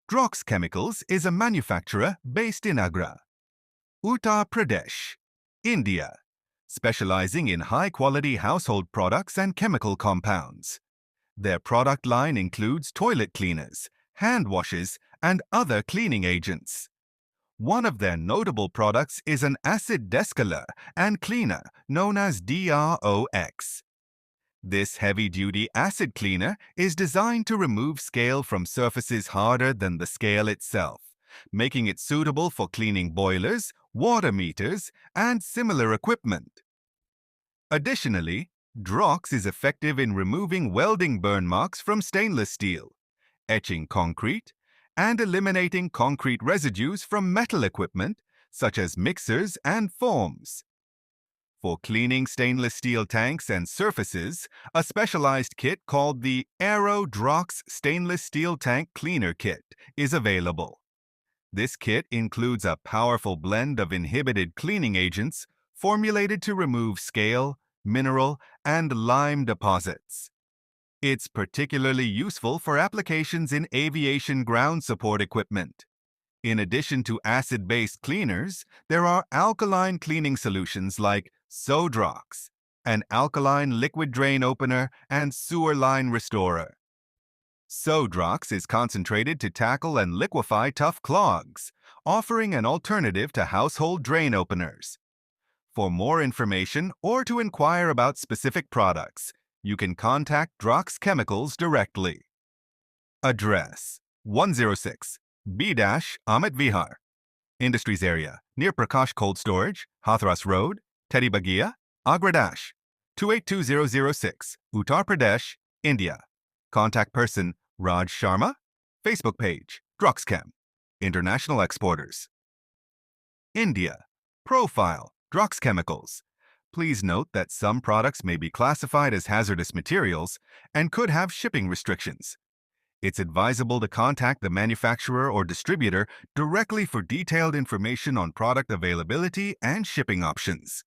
Drox Chemicals is a manufacturer based in Agra, Uttar Pradesh, India, specializing in high-quality household products and chemical compounds. Their product line includes toilet cleaners, hand washes, and other cleaning agents. One of their notable products is an acid descaler and cleaner known as DROX. This heavy-duty acid cleaner is designed to remove scale from surfaces harder than the scale itself, making it suitable for cleaning boilers, water meters, and similar equipment. Additionally, Drox is effective in removing welding burn marks from stainless steel, etching concrete, and eliminating concrete residues from metal equipment such as mixers and forms. For cleaning stainless steel tanks and surfaces, a specialized kit called the Aero Drox Stainless Steel Tank Cleaner Kit is available. This kit includes a powerful blend of inhibited cleaning agents formulated to remove scale, mineral, and lime deposits. It's particularly useful for applications in aviation ground support equipment. In addition to acid-based cleaners, there are alkaline cleaning solutions like Sodrox, an alkaline liquid drain opener and sewer line restorer. Sodrox is concentrated to tackle and liquefy tough clogs, offering an alternative to household drain openers. For more information or to inquire about specific products, you can contact Drox Chemicals directly. Address: 106 B-Amit Vihar, Industries Area, near Prakash Cold Storage, Hathras Road, Teddy Bagia, Agra 282006, Uttar Pradesh, India. Contact person Raj Sharma. Facebook page Droxchem. International Exporters. India. Profile Drox Chemicals. Please note that some products may be classified as hazardous materials and could have shipping restrictions. It's advisable to contact the manufacturer or distributor directly for detailed information on product availability and shipping options.